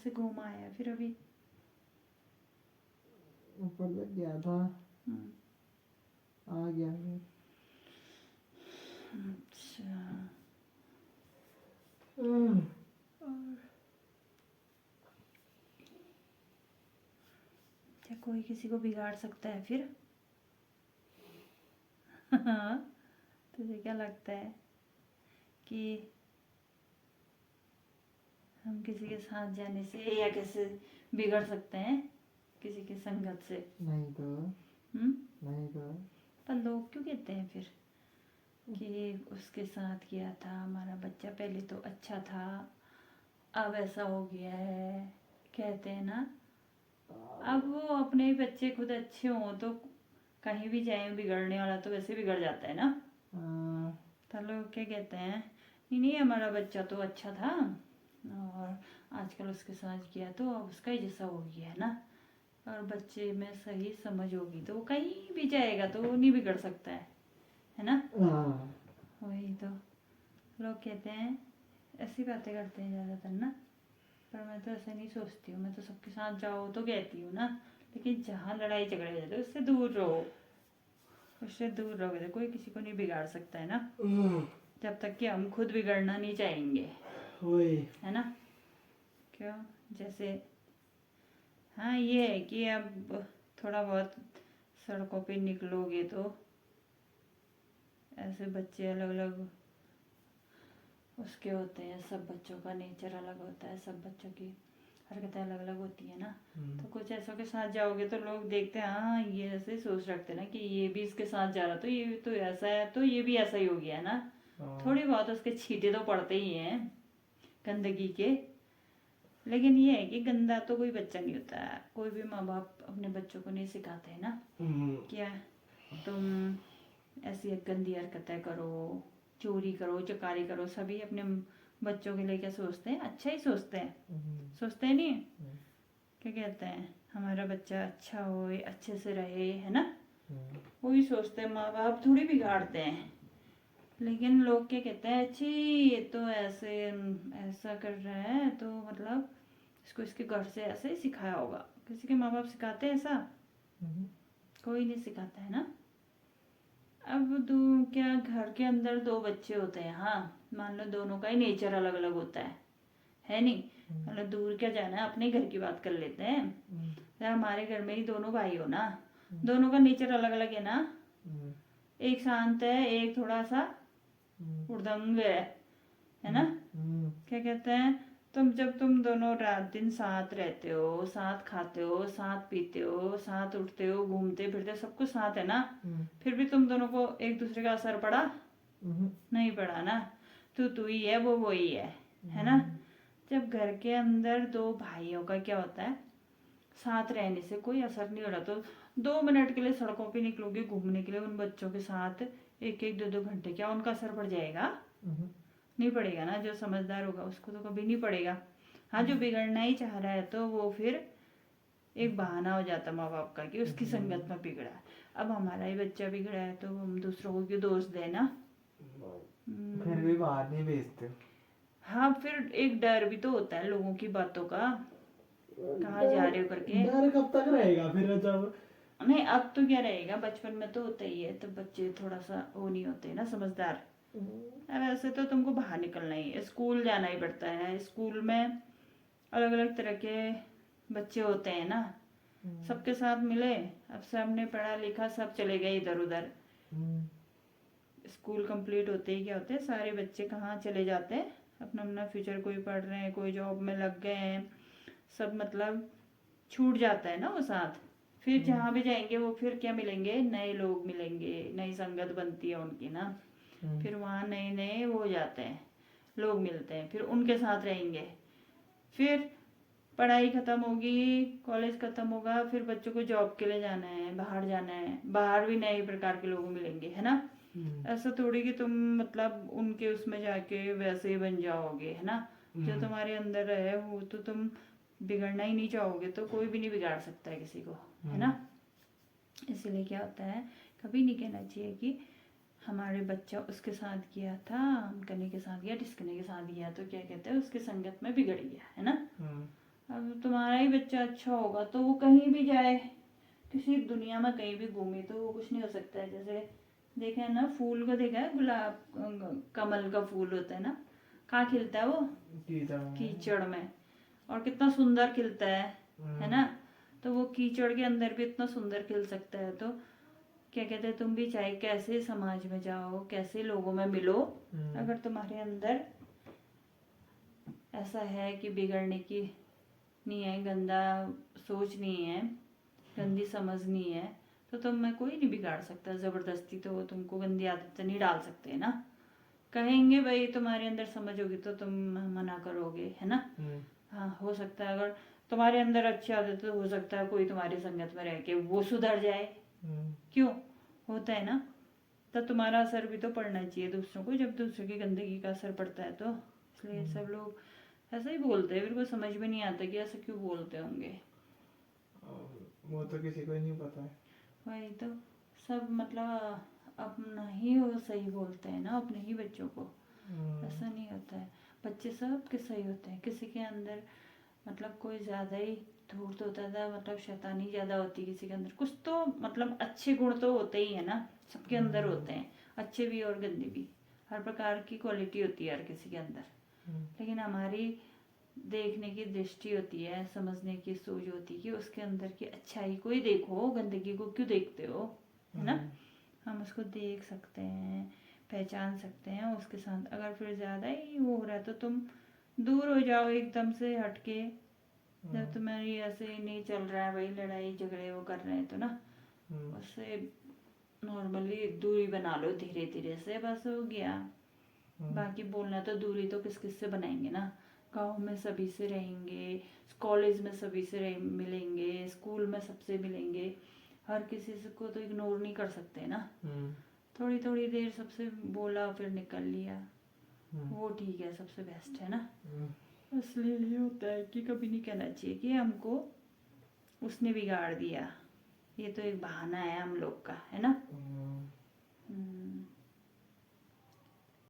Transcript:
से घूम आया फिर अभी? ऊपर तक गया था, आ गया फिर। अच्छा। हम्म। और क्या कोई किसी को बिगाड़ सकता है फिर? हाँ, तुझे क्या लगता है कि हम किसी के साथ जाने से या कैसे बिगड़ सकते हैं किसी की संगत से? नहीं तो। हम्म? नहीं तो। पर लोग क्यों कहते हैं फिर कि उसके साथ किया था, हमारा बच्चा पहले तो अच्छा था, अब ऐसा हो गया है, कहते हैं ना। अब वो अपने ही बच्चे खुद अच्छे हों तो कहीं भी जाए, बिगड़ने वाला तो वैसे बिगड़ जाता है ना। तो लोग क्या कहते हैं, नहीं नहीं हमारा बच्चा तो अच्छा था और आजकल उसके साथ किया तो अब उसका ही जैसा हो गया है ना। और बच्चे में सही समझ होगी तो वो कहीं भी जाएगा तो वो नहीं बिगड़ सकता है ना। वही तो लोग कहते हैं, ऐसी बातें करते हैं ज़्यादातर ना। पर मैं तो ऐसा नहीं सोचती हूँ, मैं तो सबके साथ जाओ तो कहती हूँ ना, लेकिन जहाँ लड़ाई झगड़े हो जाते हैं उससे दूर रहो। उससे दूर रहोगे तो कोई किसी को नहीं बिगाड़ सकता है ना, जब तक कि हम खुद बिगड़ना नहीं चाहेंगे, है ना। क्यों? जैसे हाँ ये है कि अब थोड़ा बहुत सड़कों पे निकलोगे तो ऐसे बच्चे अलग अलग उसके होते हैं, सब बच्चों का नेचर अलग होता है, सब बच्चों की हरकतें अलग अलग होती है ना। तो कुछ ऐसों के साथ जाओगे तो लोग देखते हैं, हाँ ये ऐसे सोच रखते हैं ना कि ये भी इसके साथ जा रहा तो ये तो ऐसा है तो ये भी ऐसा ही हो गया ना। थोड़ी बहुत उसके छींटे तो पड़ते ही हैं गंदगी के, लेकिन ये है कि गंदा तो कोई बच्चा नहीं होता है। कोई भी माँ बाप अपने बच्चों को नहीं सिखाते हैं ना क्या तुम ऐसी गंदी हरकतें करो, चोरी करो, चकारी करो। सभी अपने बच्चों के लिए क्या सोचते हैं, अच्छा ही सोचते हैं, सोचते हैं नहीं क्या कहते हैं हमारा बच्चा अच्छा हो, अच्छे से रहे, है ना। वही सोचते हैं, माँ बाप थोड़ी बिगाड़ते हैं। लेकिन लोग क्या कहते हैं, अच्छी ये तो ऐसे ऐसा कर रहा है तो मतलब इसको इसके घर से ऐसे ही सिखाया होगा। किसी के माँ बाप सिखाते हैं ऐसा? कोई नहीं सिखाता है ना। अब क्या घर के अंदर दो बच्चे होते हैं, हाँ मान लो दोनों का ही नेचर अलग अलग होता है नहीं। मतलब दूर क्या जाना है, अपने घर की बात कर लेते हैं। तो हमारे घर में ही दोनों भाई हो ना, दोनों का नेचर अलग अलग है ना। एक शांत है, एक थोड़ा सा उड़दंग है ना। क्या कहते हैं, तुम दोनों रात दिन साथ रहते हो, साथ खाते हो, साथ पीते हो, साथ उठते हो, घूमते फिरते हो, सब कुछ साथ है ना। फिर भी तुम दोनों को एक दूसरे का असर पड़ा? नहीं पड़ा ना। तू ही है, वो ही है ना। जब घर के अंदर दो भाइयों का क्या होता है, साथ रहने से कोई असर नहीं हो रहा तो 2 मिनट के लिए सड़कों पे निकलोगे घूमने के लिए उन बच्चों के साथ, एक एक दो दो घंटे, क्या उनका असर पड़ जाएगा? नहीं पड़ेगा ना। जो समझदार होगा उसको तो कभी नहीं पड़ेगा। हाँ जो बिगड़ना ही चाह रहा है तो वो फिर एक बहाना हो जाता माँ बाप का कि उसकी संगत में बिगड़ा। अब हमारा ही बच्चा बिगड़ा है तो हम दूसरों को क्यों दोष दें ना। फिर भी बाहर नहीं भेजते। हाँ फिर एक डर भी तो होता है लोगों की बातों का, कहाँ जा रहे हो करके। डर कब तक रहेगा फिर जब। नहीं अब तो क्या रहेगा, बचपन में तो होता ही है, तब बच्चे थोड़ा सा वो नहीं होते ना समझदार। अब ऐसे तो तुमको बाहर निकलना ही है, स्कूल जाना ही पड़ता है। स्कूल में अलग अलग तरह के बच्चे होते हैं ना, सबके साथ मिले। अब सब ने पढ़ा लिखा, सब चले गए इधर उधर। स्कूल कंप्लीट होते ही क्या होते हैं, सारे बच्चे कहाँ चले जाते हैं, अपना अपना फ्यूचर, कोई पढ़ रहे हैं, कोई जॉब में लग गए हैं, सब मतलब छूट जाता है ना वो साथ। फिर जहाँ भी जाएंगे वो फिर क्या मिलेंगे, नए लोग मिलेंगे, नई संगत बनती है उनकी ना। फिर वहाँ नए नए वो हो जाते हैं, लोग मिलते हैं, फिर उनके साथ रहेंगे। फिर पढ़ाई खत्म होगी, कॉलेज खत्म होगा, फिर बच्चों को जॉब के लिए जाना है, बाहर जाना है, बाहर भी नए प्रकार के लोग मिलेंगे, है ना। ऐसा थोड़ी कि तुम मतलब उनके उसमें जाके वैसे ही बन जाओगे, है ना। जो तुम्हारे अंदर है वो तो तुम बिगड़ना ही नहीं चाहोगे तो कोई भी नहीं बिगाड़ सकता है किसी को, है ना। इसीलिए क्या होता है, कभी नहीं कहना चाहिए कि हमारे बच्चा उसके साथ किया था, अनकने के साथ गया, डिस्कने के साथ गया तो क्या कहते हैं उसकी संगत में बिगड़ गया, है ना। अब जब तुम्हारा ही बच्चा अच्छा होगा तो वो कहीं भी जाए, किसी दुनिया में कहीं भी घूमे तो वो कुछ नहीं हो सकता है। जैसे देखा है ना, फूल को देखा है, गुलाब कमल का फूल होता है ना, कहाँ खिलता है वो? कीचड़ में, और कितना सुंदर खिलता है ना। तो वो कीचड़ के अंदर भी इतना सुंदर खिल सकता है। तो क्या कहते हैं, तुम भी चाहे कैसे समाज में जाओ, कैसे लोगों में मिलो, अगर तुम्हारे अंदर ऐसा है कि बिगड़ने की नहीं है, गंदा सोच नहीं है, गंदी समझ नहीं है, तो तुम में कोई नहीं बिगाड़ सकता। जबरदस्ती तो वो तुमको गंदी आदत नहीं डाल सकते है ना। कहेंगे भाई तुम्हारे अंदर समझ होगी तो तुम मना करोगे, है ना। हाँ, हो सकता है अगर तुम्हारे अंदर अच्छी आदत तो हो सकता है कोई तुम्हारी संगत में रह के वो सुधर जाए। क्यों होता है ना। तो तुम्हारा असर भी तो पड़ना चाहिए दूसरों को, जब दूसरों की गंदगी का असर पड़ता है तो। इसलिए सब लोग ऐसा ही बोलते हैं, मेरे को समझ में नहीं आता कि ऐसा क्यों बोलते होंगे। वो तो किसी को ही नहीं पता है। वही तो, सब मतलब अपना ही वो सही बोलते हैं ना अपने ही बच्चों को। ऐसा नहीं होता है, बच्चे सब के सही होते हैं। किसी के अंदर मतलब कोई ज़्यादा ही धूर्त होता था, मतलब शैतानी ज़्यादा होती है किसी के अंदर। कुछ तो मतलब अच्छे गुण तो होते ही है ना, सबके अंदर होते हैं, अच्छे भी और गंदे भी। हर प्रकार की क्वालिटी होती है हर किसी के अंदर। लेकिन हमारी देखने की दृष्टि होती है, समझने की सोच होती है कि उसके अंदर की अच्छाई को ही देखो, गंदगी को क्यों देखते हो, है ना। हम उसको देख सकते हैं, पहचान सकते हैं उसके साथ। अगर फिर ज़्यादा ही वो हो रहा है तो तुम दूर हो जाओ एकदम से हटके। जब तुम्हारी ऐसे नहीं चल रहा है, वही लड़ाई झगड़े वो कर रहे हैं तो ना, उससे नॉर्मली दूरी बना लो धीरे धीरे से, बस हो गया। बाकी बोलना तो दूरी तो किस किस से बनाएंगे ना। गांव में सभी से रहेंगे, कॉलेज में सभी से मिलेंगे, स्कूल में सबसे मिलेंगे, हर किसी से को तो इग्नोर नहीं कर सकते ना। थोड़ी थोड़ी देर सबसे बोला फिर निकल लिया, वो ठीक है, सबसे बेस्ट है ना। इसलिए ये होता है कि कभी नहीं कहना चाहिए कि हमको उसने बिगाड़ दिया, ये तो एक बहाना है हम लोग का, है ना।